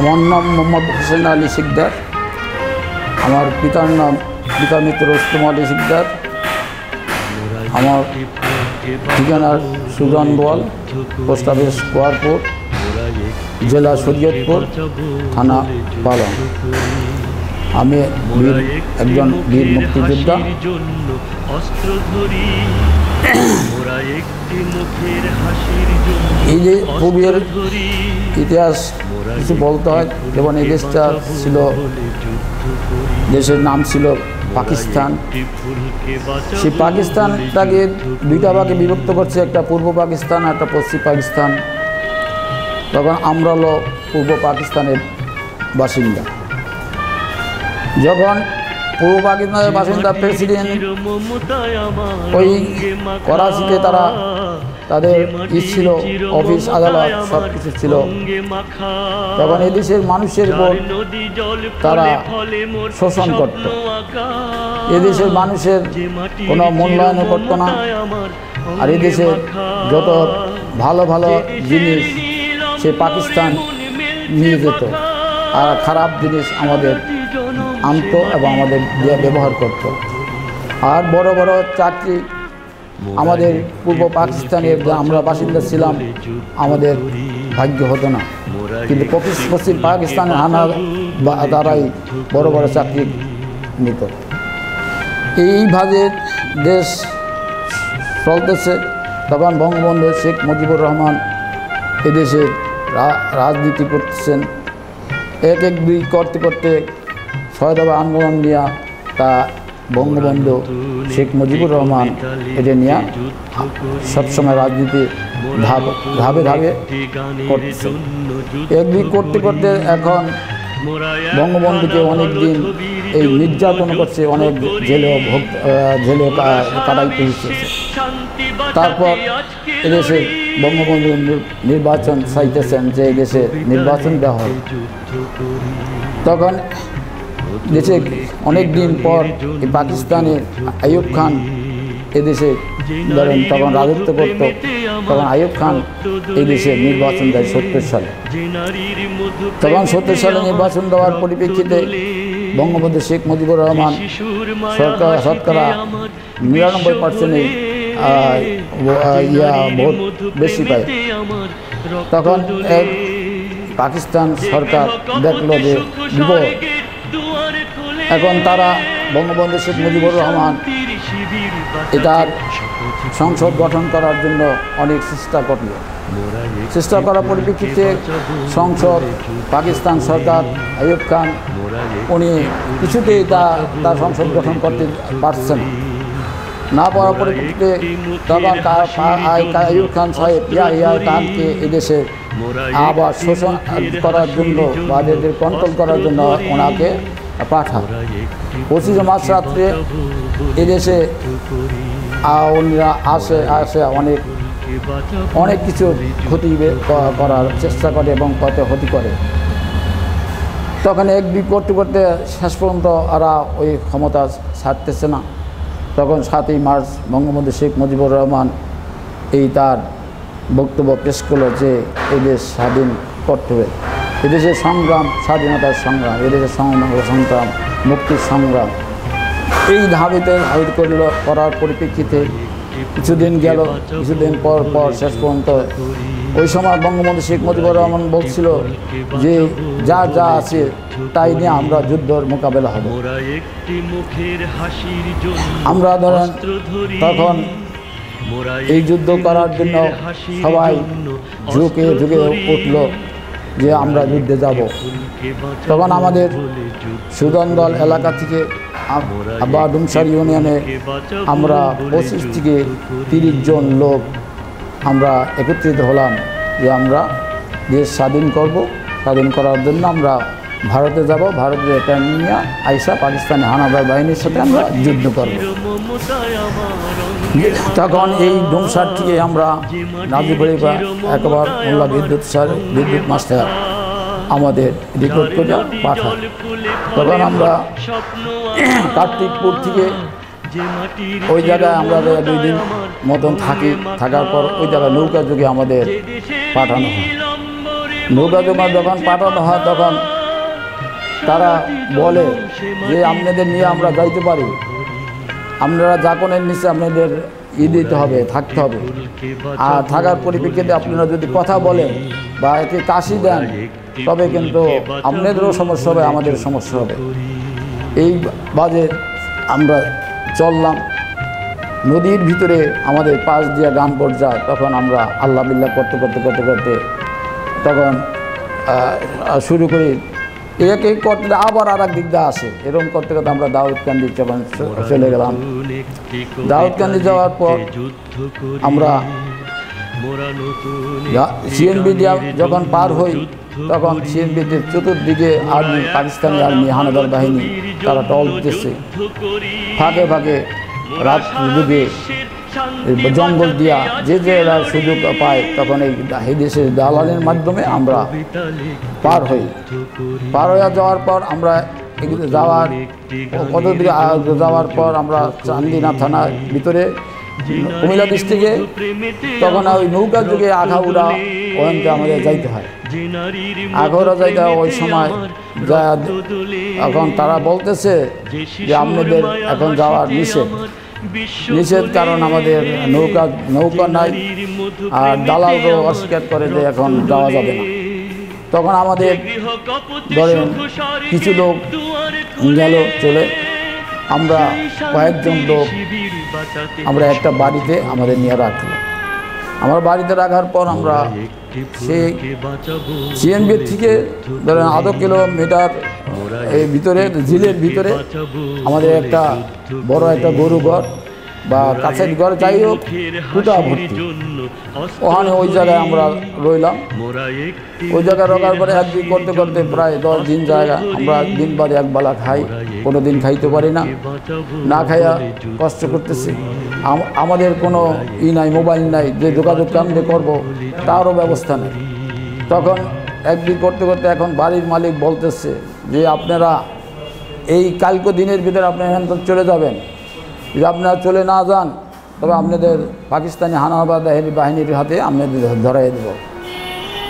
আমার নাম মোহাম্মদ হোসেন আলী সিকদার। আমার পিতার নাম পিতা মিত্র রুস্তম আলী সিকদার। আমার ঠিকানা সুজান বোয়াল, পোস্ট অফিস কোয়ারপুর, জেলা শরীয়তপুর, থানা পালং। আমি একজন বীর মুক্তিযোদ্ধা। এই যে পূর্বের ইতিহাস কিছু বলতে হয়, যেমন এই দেশটা ছিল, দেশের নাম ছিল পাকিস্তান। সেই পাকিস্তানটাকে দুইটা ভাগে বিভক্ত করছে, একটা পূর্ব পাকিস্তান আর একটা পশ্চিম পাকিস্তান। তখন আমরা হলো পূর্ব পাকিস্তানের বাসিন্দা। যখন পূর্ব পাকিস্তানের বাসিন্দা প্রেসিডেন্ট ওই করাচিতে তারা তাদের ছিল অফিস আদালত সব কিছু ছিল, তখন এদেশের মানুষের উপর তারা শোষণ করত। এদেশের মানুষের কোনো মূল্যায়ন করত না। আর এদেশের যত ভালো ভালো জিনিস সে পাকিস্তান নিয়ে যেত, আর খারাপ জিনিস আমাদের আনত এবং আমাদের দিয়ে ব্যবহার করত। আর বড় বড় চাকরি আমাদের পূর্ব পাকিস্তানের যে আমরা বাসিন্দা ছিলাম আমাদের ভাগ্য হতো না, কিন্তু পশ্চিম পাকিস্তানের হানা দ্বারাই বড় বড় চাকরি নিত। এইভাবে দেশ চলতেছে। তখন বঙ্গবন্ধু শেখ মুজিবুর রহমান এদেশে রাজনীতি করতেছেন। এক এক দুই করতে করতে ৬ দফা আন্দোলন নিয়ে তা বঙ্গবন্ধু শেখ মুজিবুর রহমান এটা নিয়ে সবসময় রাজনীতি ধাপে ধাপে করতেছে। এক দুই করতে করতে এখন বঙ্গবন্ধুকে অনেক দিন এই নির্যাতন করছে, অনেক জেলে কাটাইতে হচ্ছে। তারপর এদেশে বঙ্গবন্ধু নির্বাচন চাইতেছেন যে এদেশে নির্বাচন দেওয়া হয়। তখন দেশে অনেক দিন পর এই পাকিস্তানে আইয়ুব খান এদেশে ধরেন তখন রাজত্ব করত। তখন আইয়ুব খান এই দেশে নির্বাচন দেয় ৭০ সালে। তখন ৭০ সালে নির্বাচন দেওয়ার পরিপ্রেক্ষিতে বঙ্গবন্ধু শেখ মুজিবুর রহমান শতকরা ৯৯% ভোট বেশি পায়। তখন এক পাকিস্তান সরকার দেখল যে বিপদ। এখন তারা বঙ্গবন্ধু শেখ মুজিবুর রহমান এটার সংসদ গঠন করার জন্য অনেক চেষ্টা করার পরিপ্রেক্ষিতে সংসদ পাকিস্তান সরকার আইয়ুব খান উনি কিছুতেই তার সংসদ গঠন করতে পারছেন না পারার পরিপ্রেক্ষিতে তখন আইয়ুব খান সাহেব ইয়াহিয়া খানকে এদেশে আবার শোষণ করার জন্য বা এদের কন্ট্রোল করার জন্য ওনাকে পাঠান। 25 মার্চ রাত্রে এদেশে উনিরা আসে অনেক কিছু ক্ষতি করার চেষ্টা করে এবং কত ক্ষতি করে। তখন এক দুই করতে করতে শেষ পর্যন্ত ওরা ওই ক্ষমতা ছাড়তেছে না। তখন 7ই মার্চ বঙ্গবন্ধু শেখ মুজিবুর রহমান তার বক্তব্য পেশ করলো যে এদেশ স্বাধীন করতে হবে। এদেশের সংগ্রাম স্বাধীনতার সংগ্রাম, এদেশের সংগ্রাম মুক্তির সংগ্রাম, এই ধাবিতে করার পরিপ্রেক্ষিতে কিছুদিন গেল। কিছুদিন পর শেষ পর্যন্ত ওই সময় বঙ্গবন্ধু শেখ মুজিবুর রহমান বলছিল যে যা আছে তাই নিয়ে আমরা যুদ্ধের মোকাবেলা হবে। আমরা ধরেন তখন এই যুদ্ধ করার জন্য সবাই ঝুঁকে উঠল যে আমরা যুদ্ধে যাব। তখন আমাদের সুদন্দল এলাকা থেকে বা ডুমসার ইউনিয়নে আমরা 25 থেকে 30 জন লোক আমরা একত্রিত হলাম যে আমরা দেশ স্বাধীন করব। স্বাধীন করার জন্য আমরা ভারতে যাব, ভারতে এটা নিয়ে আইসা পাকিস্তানি হানাদার বাহিনীর সাথে আমরা যুদ্ধ করব। তখন এই ডুমসার থেকে আমরা নাজিবুল একবার মোল্লা বিদ্যুৎ মাস্টার আমাদের রিপোর্ট করে পাঠায়। তখন আমরা কার্তিকপুর থেকে ওই জায়গায় আমরা 2 দিন মতন থাকার পর ওই জায়গায় নৌকা যুগে আমাদের পাঠানো হয়। নৌকা যখন পাঠানো হয় তখন তারা বলে যে আপনাদের নিয়ে আমরা যাইতে পারি, আপনারা জাকনের নিচে আপনাদের দিতে হবে, থাকতে হবে, আর থাকার পরিপ্রেক্ষিতে আপনারা যদি কথা বলেন বা একে কাশি দেন তবে কিন্তু আপনাদেরও সমস্যা হবে, আমাদের সমস্যা হবে। এই বাজে আমরা চললাম, নদীর ভিতরে আমাদের পাশ দিয়ে গান পর্যায়, তখন আমরা আল্লাহ বিল্লাহ করতে করতে করতে করতে তখন শুরু করি, একে করতে আবার আর এক দিক দিয়ে আসে, এরকম করতে করতে আমরা দাউদকান্দি চলে গেলাম। দাউদকান্দি যাওয়ার পর আমরা সিএনবি যখন পার হই তখন সিএনবিতে চতুর্দিকে আর্মি, পাকিস্তানি আর্মি, হানাদার বাহিনী তারা টহল দিতেছে, ফাঁকে ফাঁকে রাত যুগে জঙ্গল দিয়া যে এরা সুযোগ পায় তখন এই দেশের দালালের মাধ্যমে আমরা পার হই। পার হয়ে যাওয়ার পর আমরা যাওয়ার কতদিকে যাওয়ার পর আমরা চান্দিনা থানার ভিতরে কুমিল্লা ডিস্ট্রিক্টে, তখন ওই নৌকার যুগে আখাউড়া ওখানকে আমাদের যাইতে হয়, আখাউড়া যাইতে হয়। ওই সময় যা এখন তারা বলতেছে যে আপনাদের এখন যাওয়ার নিষেধ, কারণ আমাদের নৌকা নাই, আর দালালও অস্বীকার করে যে এখন যাওয়া যাবে না। তখন আমাদের ধরেন কিছু লোক গেল চলে, আমরা কয়েকজন লোক আমরা একটা বাড়িতে আমাদের নিয়ে রাখলো। আমার বাড়িতে রাখার পর আমরা সেই সিএনবির থেকে ধরেন আধা কিলোমিটার এই ভিতরে ঝিলের ভিতরে আমাদের একটা বড় একটা গরু ঘর বা কাছের ঘর, যাই হোক কুটা ভর্তি, ওখানে ওই জায়গায় আমরা রইলাম। ওই জায়গায় রাখার পরে একদিন করতে করতে প্রায় 10 দিন জায়গা আমরা দিন বাদে একবেলা খাই, কোনো দিন খাইতে পারি না, না খাইয়া কষ্ট করতেছি। আমাদের কোনো নাই, মোবাইল নাই, যে যোগাযোগ কেন্দ্রে করবো তারও ব্যবস্থা নেই। তখন একদিন করতে করতে এখন বাড়ির মালিক বলতেছে যে আপনারা এই কালকে দিনের ভিতরে আপনারা এখান থেকে চলে যাবেন, যদি আপনারা চলে না যান তবে আপনাদের পাকিস্তানি হানাদার বাহিনীর হাতে আপনাদের ধরাই দেব।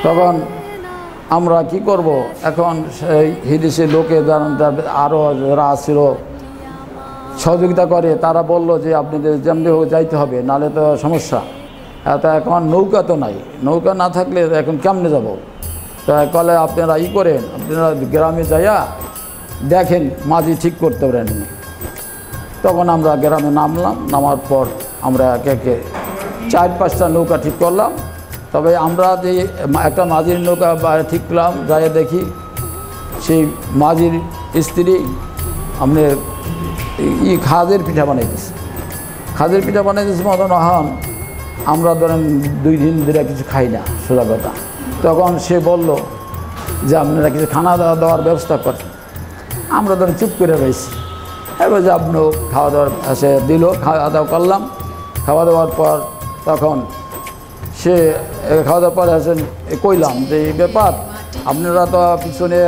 তখন আমরা কি করব, এখন সেই দেশের লোকে আরও যারা ছিল সহযোগিতা করে, তারা বলল যে আপনাদের যেমনি হোক যাইতে হবে, নাহলে তো সমস্যা। তা এখন নৌকা তো নাই, নৌকা না থাকলে এখন কেমনে যাব? তা কলে আপনারা করেন, আপনারা গ্রামে যাইয়া দেখেন মাঝি ঠিক করতে পারেন। তখন আমরা গ্রামে নামলাম, নামার পর আমরা একে একে 4-5টা নৌকা ঠিক করলাম। তবে আমরা যে একটা মাঝির নৌকা ঠিক করলাম, যাই দেখি সেই মাঝির স্ত্রী আপনার খাজের পিঠা বানাইতেছে, খাজের পিঠা বানাইতেছে মতন। হন আমরা ধরেন 2 দিন ধরে কিছু খাই না, সোজা কথা। তখন সে বলল যে আপনারা কিছু খানা দাওয়ার ব্যবস্থা করেন। আমরা ধরেন চুপ করে রয়েছি। এবার যে আপনিও খাওয়া দাওয়ার সে দিল, খাওয়া দাওয়া করলাম। খাওয়া দাওয়ার পর তখন সে খাওয়া দাওয়ার পর আসেন কইলাম যে এই ব্যাপার, আপনারা তো পিছনে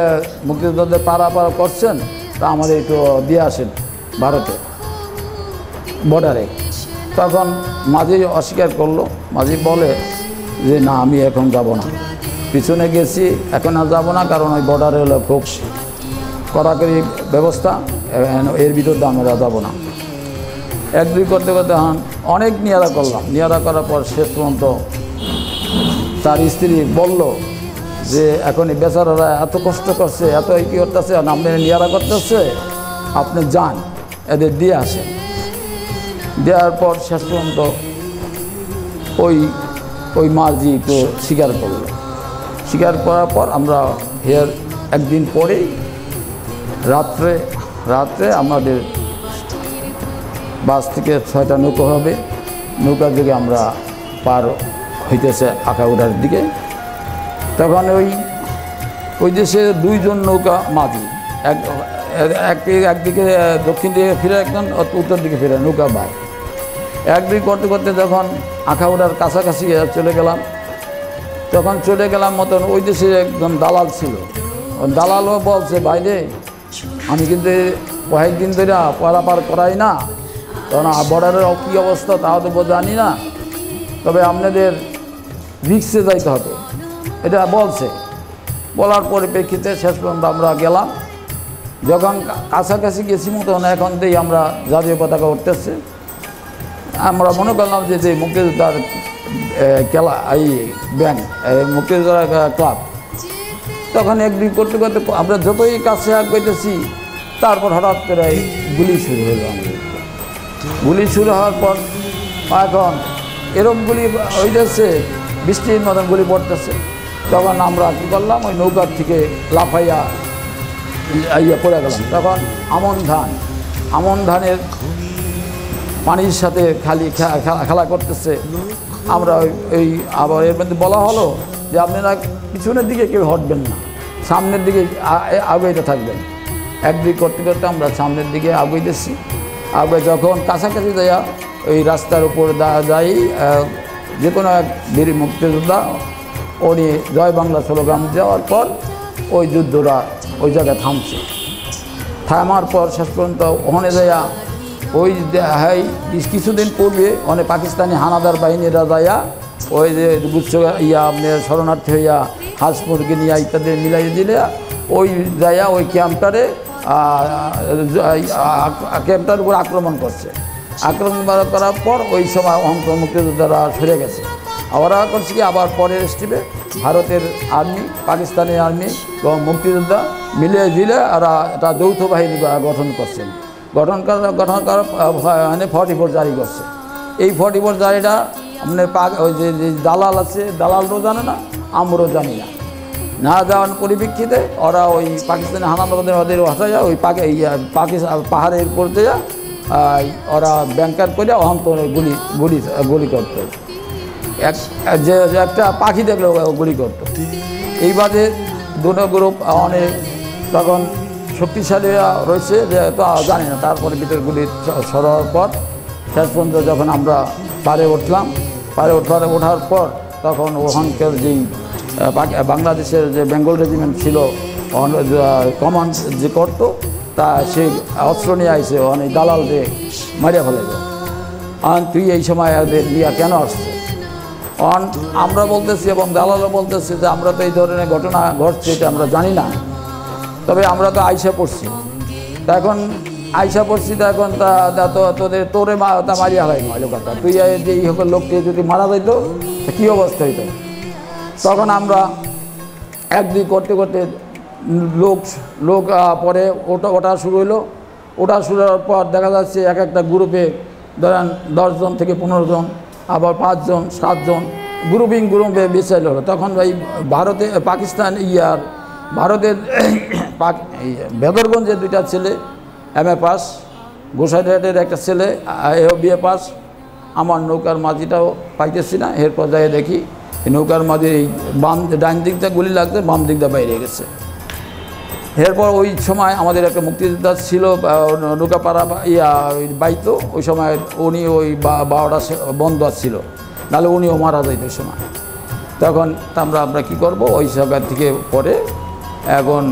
মুক্তিযোদ্ধাদের পাড়া করছেন, তা আমাদের একটু দিয়ে আসেন ভারতে বর্ডারে। তখন মাঝি অস্বীকার করলো, মাঝি বলে যে না আমি এখন যাব না, পিছনে গেছি এখন আর যাবো না, কারণ ওই বর্ডারে হলো খুব কড়াকড়ি ব্যবস্থা, এর ভিতরে আমরা যাবো না। 1-2 করতে করতে অনেক নিয়ারা করলাম। নিয়ারা করার পর শেষ পর্যন্ত তার স্ত্রী বলল যে এখন এই বেচারারা এত কষ্ট করছে, এত কি করতেছে, আপনি নিয়ারা করতেছে, আপনি যান এদের দিয়ে আসেন। দেওয়ার পর শেষ পর্যন্ত ওই মাঝি তো স্বীকার করল। স্বীকার করার পর আমরা এর একদিন পরেই রাত্রে আমাদের বাস থেকে 6টা নৌকা হবে, নৌকার দিকে আমরা পার হইতেছে আখাউড়ার দিকে। তখন ওই দেশে 2 জন নৌকা মাঝি, একদিকে দক্ষিণ দিকে ফিরে, একজন উত্তর দিকে ফিরে নৌকা ভাই। 1-2 করতে করতে যখন আখাউড়ার কাছাকাছি চলে গেলাম, তখন চলে গেলাম মতন ওই দেশের একজন দালাল ছিল। দালালও বলছে বাইরে আমি কিন্তু কয়েকদিন ধরে পারাপার করাই না, কারণ বর্ডারের কী অবস্থা তাও তো জানি না, তবে আপনাদের রিক্সে যাইতে হবে, এটা বলছে। বলার পরিপ্রেক্ষিতে শেষ পর্যন্ত আমরা গেলাম। যখন কাছাকাছি গেছি মতন এখন থেকেই আমরা জাতীয় পতাকা উঠতেছে, আমরা মনে করলাম যে মুক্তিযোদ্ধার খেলা এই ব্যাংক মুক্তিযোদ্ধার ক্লাব। তখন একদিন করতে করতে আমরা যতই কাছে আগাইতেছি তারপর হঠাৎ করে গুলি শুরু হলো। গুলি শুরু হওয়ার পর এখন এরকম গুলি হইতেছে, বৃষ্টির মতন গুলি পড়তেছে। তখন আমরা কী করলাম, ওই নৌকার থেকে লাফাইয়া পড়ে গেলাম। তখন আমন ধানের পানির সাথে খেলা করতেছে। আমরা ওই আবার এর মধ্যে বলা হলো যে আপনারা পিছনের দিকে কেউ হটবেন না, সামনের দিকে আগাইতে থাকবেন। একদিক করতে করতে আমরা সামনের দিকে আগাইতেছি। আগে যখন কাছাকাছি যাইয়া ওই রাস্তার উপর যাই, যে কোনো এক বীর মুক্তিযোদ্ধা উনি জয় বাংলা স্লোগান দেওয়ার পর ওই যুদ্ধরা ওই জায়গায় থামার পর শেষ পর্যন্ত ওখানে যাইয়া ওই কিছুদিন পূর্বে অনেক পাকিস্তানি হানাদার বাহিনীরা যাইয়া ওই যে গুচ্ছ আপনার শরণার্থী হইয়া হাঁস মুরগি নিয়ে ইত্যাদি মিলাই দিলে ওই যাইয়া ওই ক্যাম্পটারে ক্যাম্পটার উপর আক্রমণ করছে। আক্রমণ করার পর ওই সময় মুক্তিযোদ্ধারা সরে গেছে। ওরা করছে কি আবার পরের স্টেপে ভারতের আর্মি, পাকিস্তানি আর্মি এবং মুক্তিযোদ্ধা মিলিয়ে দিলে ওরা একটা যৌথ বাহিনী গঠন করছেন। গঠন করার 44 জারি করছে। এই 44 জারিটা মানে ওই যে দালাল আছে, দালালরাও জানে না, আমরাও জানি না যাওয়ার পরিপ্রেক্ষিতে ওরা ওই পাকিস্তানি হানাদারদের ওদের হটাইয়া ওই পাহাড়ের উপর দিয়ে ওরা ব্যাংকার করে অন্তরে গুলি করতো। যে একটা পাখি দেখলে গুলি করতো। এইবারে দুটো গ্রুপ অনেক তখন শক্তিশালী রয়েছে যে তো জানি না। তারপরে ভিতরে গুলি সরার পর শেষ পর্যন্ত যখন আমরা পাড়ে উঠলাম, ওঠার পর তখন ওখানকার যেই বাংলাদেশের যে বেঙ্গল রেজিমেন্ট ছিল কমান্ড যে করতো, তা সেই অস্ত্র নিয়ে আইসে অনেক দালালদের মারিয়া ফেলে যায়। আর তুই এই সময় এদের নিয়ে কেন আসছে? আমরা বলতেছি এবং দালালও বলতেছি যে আমরা তো এই ধরনের ঘটনা ঘটছে এটা আমরা জানি না, তবে আমরা তো আইসা পড়ছি। তা এখন আইসা পড়ছি তো এখন তোরে মারিয়া হয় নয় কথা, তুই যে এই সকল লোককে যদি মারা যাইতো কী অবস্থা হইতো? তখন আমরা একদিক করতে করতে লোক পরে ওটা শুরু হইলো। ওটা শুরু হওয়ার পর দেখা যাচ্ছে এক একটা গ্রুপে ধরেন 10 জন থেকে 15 জন, আবার 5 জন 7 জন গ্রুপে বিশাল হলো। তখন ওই ভারতের ভেদরগঞ্জের 2টা ছেলে MA পাস, গোসাইডের একটা ছেলে BA পাস। আমার নৌকার মাঝিটাও পাইতেছি না। এরপর যাই দেখি নৌকার মাঝে এই ডান দিকটা গুলি লাগছে, বাম দিকটা বাইরে গেছে। এরপর ওই সময় আমাদের একটা মুক্তিযোদ্ধা ছিল নৌকাপাড়া বাইতো, ওই সময় উনি ওই 12টা বন্ধ ছিল, নাহলে উনিও মারা যাইত ওই সময়। তখন আমরা কী করব, ওই জায়গা থেকে পরে এখন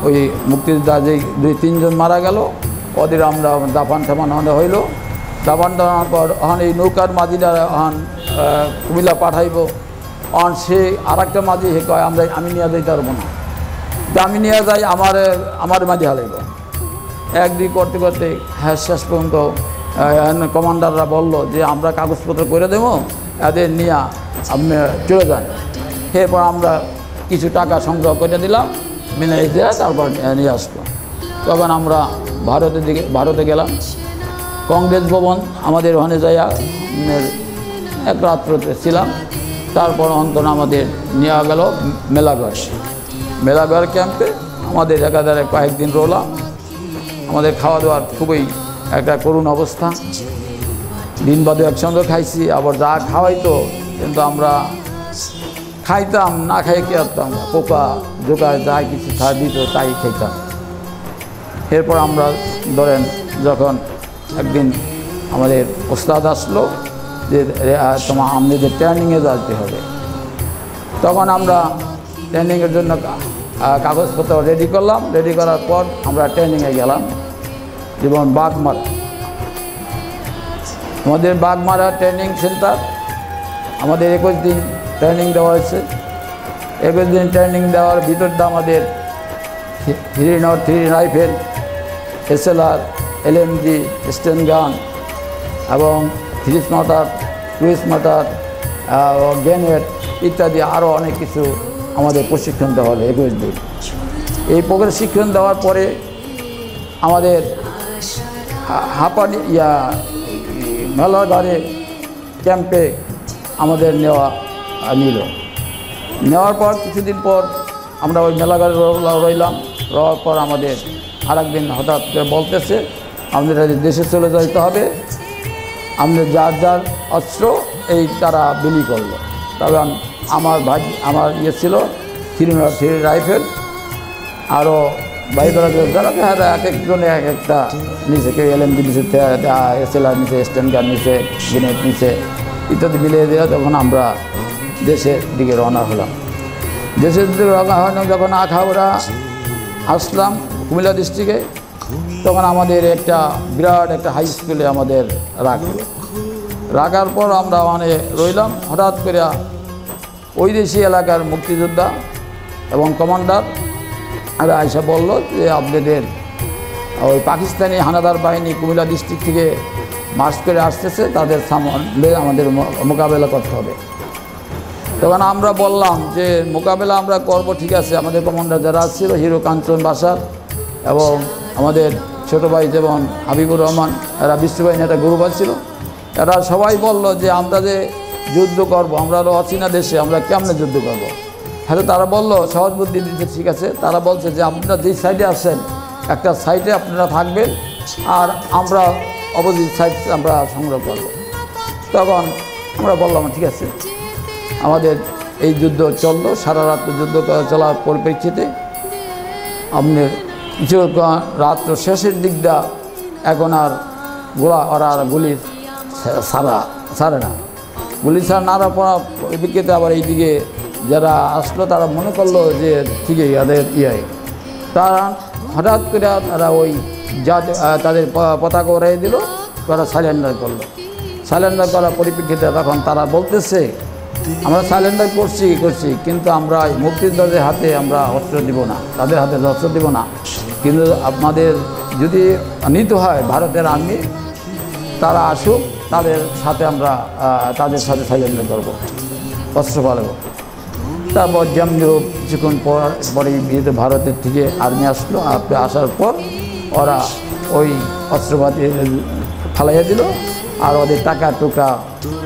ওই মুক্তিযোদ্ধা যে 2-3 জন মারা গেল, ওদের আমরা দাফান হইল। দাফান টানার পর এই নৌকার মাঝিটা কুমিল্লা পাঠাইব। সে আর একটা মাঝি কয় আমি নিয়ে যাইতে পারবো না, আমি নিয়ে যাই আমার মাঝি হালাইব। একদিক করতে করতে শেষ পর্যন্ত কমান্ডাররা বলল যে আমরা কাগজপত্র করে দেবো, এদের নিয়ে আপনি চলে যান। এরপর আমরা কিছু টাকা সংগ্রহ করে দিলাম, মিলে দেওয়া, তারপর নিয়ে আসবো। তখন আমরা ভারতে গেলাম। কংগ্রেস ভবন আমাদের ওখানে যাইয়া এক রাত্রতে ছিলাম। তারপর অন্তত আমাদের নেওয়া গেল মেলাগড় ক্যাম্পে। আমাদের একাধারে কয়েকদিন রোলাম। আমাদের খাওয়া দাওয়ার খুবই একটা করুণ অবস্থা। দিন বাদে একসঙ্গে খাইছি, আবার যা খাওয়াইতো কিন্তু আমরা খাইতাম, না খাই কি করতাম, পোকা জোকা যা কিছু দিত তাই খাইতাম। এরপর আমরা ধরেন যখন একদিন আমাদের ওস্তাদ আসলো যে আমাদের ট্রেনিংয়ে যেতে হবে, তখন আমরা ট্রেনিংয়ের জন্য কাগজপত্র রেডি করলাম। রেডি করার পর আমরা ট্রেনিংয়ে গেলাম, যেমন বাগমারা। আমাদের বাগমারা ট্রেনিং সেন্টার, আমাদের 21 দিন ট্রেনিং দেওয়া হয়েছে। একদিন ট্রেনিং দেওয়ার ভিতর দিয়ে আমাদের 303 রাইফেল, SLR, LMG, স্টেন গান এবং 3 মোটর, 2 মোটর, গ্রেনেড ইত্যাদি আরও অনেক কিছু আমাদের প্রশিক্ষণ দেওয়া হলো 21 দিন। এই প্রশিক্ষণ দেওয়ার পরে আমাদের হাঁপানি মেলাঘরে ক্যাম্পে আমাদের নেওয়ার পর কিছুদিন পর আমরা ওই মেলাঘরে রইলাম। রওয়ার পর আমাদের আরেকদিন হঠাৎ করে বলতেছে আমাদের দেশে চলে যেতে হবে, আমাদের যার যার অস্ত্র এই তারা বিলি করলো। তখন আমার ছিল 303 রাইফেল, আরও ভাই বেড়া যারা এক একজনে এক একটা নিচে, কেউ LMG নিচে, SLR নিচে, স্টেন গান নিচে, গ্রেনেড নিচে ইত্যাদি মিলিয়ে দেওয়া। তখন আমরা দেশের দিকে রওনা হলাম। দেশের দিকে রওনা হলাম যখন আখাউড়া আসলাম কুমিল্লা ডিস্ট্রিক্টে, তখন আমাদের একটা বিরাট একটা হাই স্কুলে আমাদের রাখার পর আমরা রইলাম। হঠাৎ করে ওই দেশি এলাকার মুক্তিযোদ্ধা এবং কমান্ডার আর আয়সা বলল যে আপনাদের ওই পাকিস্তানি হানাদার বাহিনী কুমিল্লা ডিস্ট্রিক্ট থেকে মার্চ করে আসতেছে, তাদের সামনে আমাদের মোকাবেলা করতে হবে। তখন আমরা বললাম যে মোকাবেলা আমরা করব, ঠিক আছে। আমাদের কমান্ডার যারা ছিল হিরো কাঞ্চন বাসার এবং আমাদের ছোটো ভাই যেমন হাবিবুর রহমান, এরা বিশ্ববাহিনী একটা গ্রুপ ছিল, এরা সবাই বলল যে আমরা যে যুদ্ধ করব, আমরা অচেনা দেশে আমরা কেমনে যুদ্ধ করব। হ্যাঁ, তারা বলল সহজ বুদ্ধি দিতে, ঠিক আছে। তারা বলছে যে আপনারা যেই সাইডে আসেন একটা সাইডে আপনারা থাকবেন আর আমরা অপোজিট সাইড আমরা সংগ্রহ করব। তখন আমরা বললাম ঠিক আছে। আমাদের এই যুদ্ধ চললো, সারা রাত যুদ্ধ চলার পরিপ্রেক্ষিতে আপনার কিছু রাত্র শেষের দিকটা এখন আর ওরা আর গুলি ছাড়ে না, গুলি ছাড়া নাড়া পড়া পরিপ্রেক্ষিতে আবার এইদিকে যারা আসলো তারা মনে করলো যে ঠিকই তাদের তারা হঠাৎ করে তারা ওই তাদের পতাকা উড়াই দিল, তারা সারেন্ডার করলো। সারেন্ডার করার পরিপ্রেক্ষিতে তখন তারা বলতেছে আমরা সারেন্ডার করছি কিন্তু আমরা মুক্তিযোদ্ধাদের হাতে আমরা অস্ত্র দিব না, তাদের হাতে অস্ত্র দিব না, কিন্তু আপনাদের যদি নিতে হয় ভারতের আর্মি তারা আসুক, তাদের সাথে আমরা তাদের সাথে সারেন্ডার করবো, অস্ত্র পালব। তারপর যেমনি হোক কিছুক্ষণ পরে ভারতের থেকে আর্মি আসলো, আসার পর ওরা ওই অস্ত্রপাতি ফালাইয়া দিল আর ওদের টাকা টুকা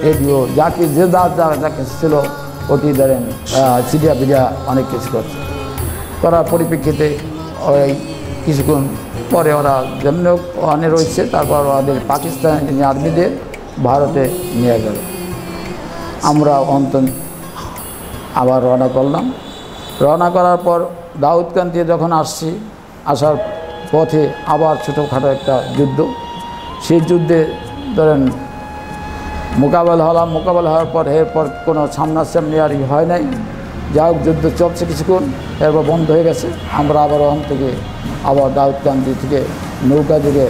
রেডিও যাকে যে যা কিছু ছিল অতি ধরেন সিডিয়া পিডিয়া অনেক কিছু করছে। করার পরিপ্রেক্ষিতে ওই কিছুক্ষণ পরে ওরা যেমনি ওখানে রয়েছে, তারপর ওদের পাকিস্তানি আর্মিদের ভারতে নিয়ে গেল। আমরা আবার রওনা করলাম। রওনা করার পর দাউদকান্দি যখন আসার পথে আবার ছোটোখাটো একটা যুদ্ধ, সেই যুদ্ধে ধরেন মোকাবেলা হওয়ার পর এরপর কোনো সামনাসামনি আর হয় নাই। যা হোক যুদ্ধ চলছে কিছুক্ষণ, এরপর বন্ধ হয়ে গেছে। আমরা আবার ওখান থেকে আবার দাউদকান্দি থেকে নৌকা দিকে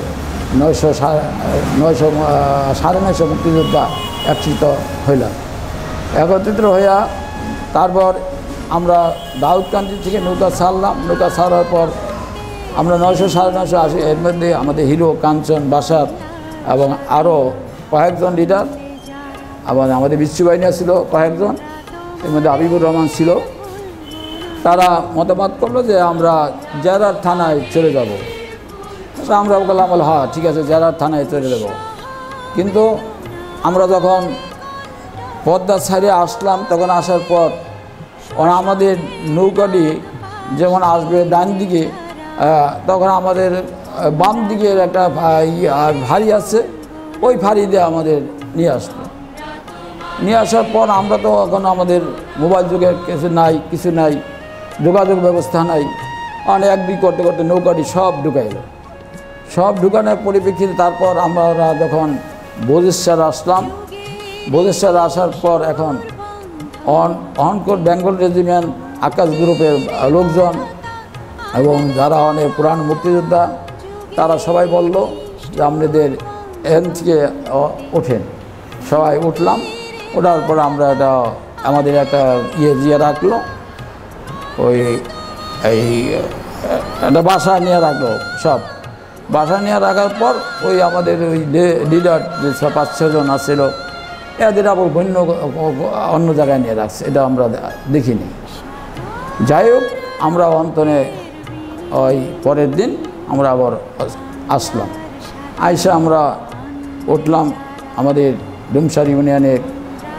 900 মুক্তিযোদ্ধা একত্রিত হইয়া তারপর আমরা দাউদকান্দি থেকে নৌকা ছাড়লাম। নৌকা ছাড়ার পর আমরা 900-980 এর মধ্যে আমাদের হিরো কাঞ্চন বাসার এবং আরও কয়েকজন লিডার, আবার আমাদের বিশ্ববাহিনী ছিল কয়েকজন, এর মধ্যে হাবিবুর রহমান ছিল। তারা মতামত করলো যে আমরা জেরার থানায় চলে যাব। আমরা বললাম হ্যাঁ ঠিক আছে, জেরার থানায় চলে যাব। কিন্তু আমরা যখন পদ্মা ছাড়ে আসলাম, তখন আসার পর ওরা আমাদের নৌকাটি যেমন আসবে ডান দিকে, তখন আমাদের বাম দিকের একটা ভারী আছে, ওই ভারী দিয়ে আমাদের নিয়ে আসার পর আমরা তো এখন আমাদের মোবাইল যুগের কিছু নাই, যোগাযোগ ব্যবস্থা নাই। মানে একদিক করতে নৌকাটি সব ঢুকানোর পরিপ্রেক্ষিতে তারপর আমরা যখন বদেশ্বর আসলাম, বদেশ্বর আসার পর এখন অনকোট বেঙ্গল রেজিমেন্ট আকাশ গ্রুপের লোকজন এবং যারা অনেক পুরান মুক্তিযোদ্ধা তারা সবাই বলল যে আপনাদের এখান থেকে ওঠেন। সবাই উঠলাম। ওঠার পর আমরা আমাদের একটা রাখলো। ওই এই একটা বাসা নিয়ে রাখলো, সব বাসা নিয়ে রাখার পর ওই আমাদের ওই লিডার যে 5-6 জন আসছিল এদের আবার অন্য জায়গায় নিয়ে রাখছে, এটা আমরা দেখিনি। যাই হোক, আমরা অন্তনে ওই পরের দিন আমরা আবার আসলাম, আইসা আমরা উঠলাম আমাদের ডুমসার ইউনিয়নের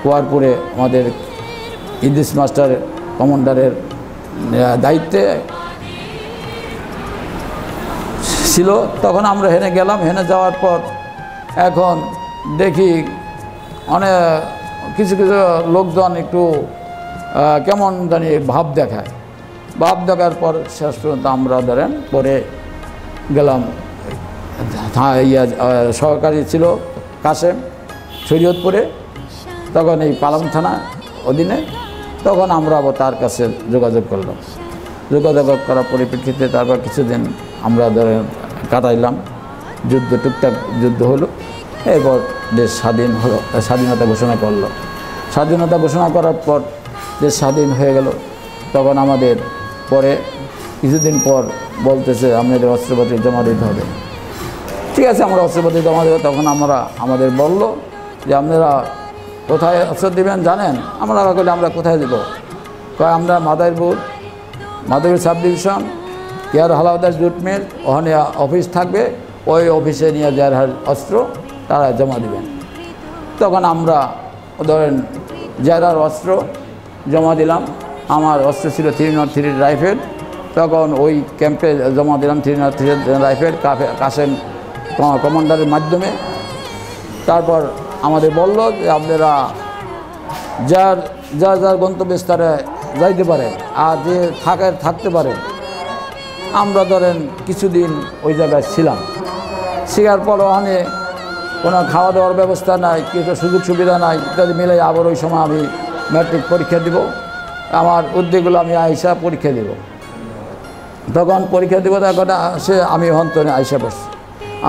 কুয়ারপুরে আমাদের ইদ্রিস মাস্টার কমান্ডারের দায়িত্বে ছিল। তখন আমরা হেনে গেলাম, হেনে যাওয়ার পর এখন দেখি অনেক কিছু কিছু লোকজন একটু কেমন জানি ভাব দেখায়, ভাব দেখার পর শেষ পর্যন্ত আমরা ধরেন পরে গেলাম, সহকারী ছিল কাসেম শরীয়তপুরে, তখন এই পালং থানা অধীনে। তখন আমরা আবার তার কাছে যোগাযোগ করলাম, যোগাযোগ করার পরিপ্রেক্ষিতে তারপর কিছুদিন আমরা ধরেন কাটাইলাম, যুদ্ধ টুকটাক যুদ্ধ হলো, এরপর দেশ স্বাধীন হলো, স্বাধীনতা ঘোষণা করলো। স্বাধীনতা ঘোষণা করার পর দেশ স্বাধীন হয়ে গেল। তখন আমাদের পরে কিছুদিন পর বলতেছে আপনাদের অস্ত্রপাতি জমা দিতে হবে। ঠিক আছে, আমরা অস্ত্রপাতি জমা দেবো। তখন আমাদের বলল যে আপনারা কোথায় অস্ত্র দেবেন জানেন? আমরা বলি আমরা কোথায় দেবো? কয় আমরা Madaripur sub division care Haldar jute mill, ওখানে অফিস থাকবে, ওই অফিসে নিয়ে যার অস্ত্র তারা জমা দেবেন। তখন আমরা ধরেন যারার অস্ত্র জমা দিলাম। আমার অস্ত্র ছিল 303 রাইফেল, তখন ওই ক্যাম্পে জমা দিলাম 303 রাইফেল কাসেম কমান্ডারের মাধ্যমে। তারপর আমাদের বলল যে আপনারা যার গন্তব্যস্থলে যাইতে পারেন, আর যে থাকতে পারেন। আমরা ধরেন কিছুদিন ওই জায়গায় ছিলাম, শেখার পর ওখানে কোনো খাওয়া দাওয়ার ব্যবস্থা নাই, কিছু সুযোগ সুবিধা নাই ইত্যাদি মিলে আবার ওই সময় আমি ম্যাট্রিক পরীক্ষা দিব, আমার উদ্যোগগুলো আমি আইসা পরীক্ষা দিব। তখন পরীক্ষা দিব, তখন আমি অন্তরে আইসা পড়ছি।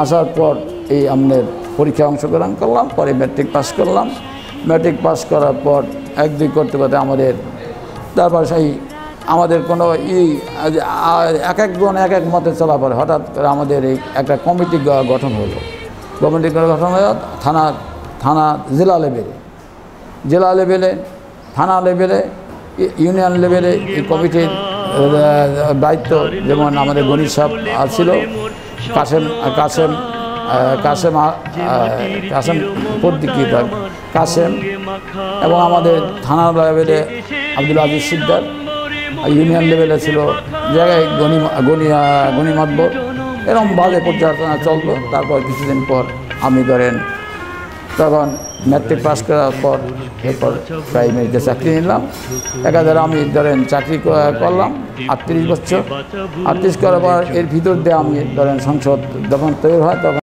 আসার পর এই আমাদের পরীক্ষায় অংশগ্রহণ করলাম, পরে ম্যাট্রিক পাস করলাম। ম্যাট্রিক পাস করার পর 1-2 করতে করতে আমাদের তারপর সেই আমাদের কোনো এক একজন এক এক মতে চলা পড়ে হঠাৎ করে আমাদের এই একটা কমিটি গঠন হলো। কমিটি গঠন হলো থানা জেলা লেভেলে থানা লেভেলে ইউনিয়ন লেভেলে এই কমিটির দায়িত্ব যেমন আমাদের গণি সাহেব ছিল, কাসেম পদ্দিকিদার কাসেম, এবং আমাদের থানা লেভেলে আব্দুল আজিজ সিকদার, ইউনিয়ন লেভেলে ছিল জায়গায় গণি মাতবর। এরকম ভাবে পর্যালোচনা চললো। তারপর কিছুদিন পর আমি ধরেন তখন ম্যাট্রিক পাস করার পর এরপর প্রাইমারিতে চাকরি নিলাম। একাধারে আমি ধরেন চাকরি করলাম 38 বছর। 38 করার পর এর ভিতর দিয়ে আমি ধরেন সংসদ যখন তৈরি হয় তখন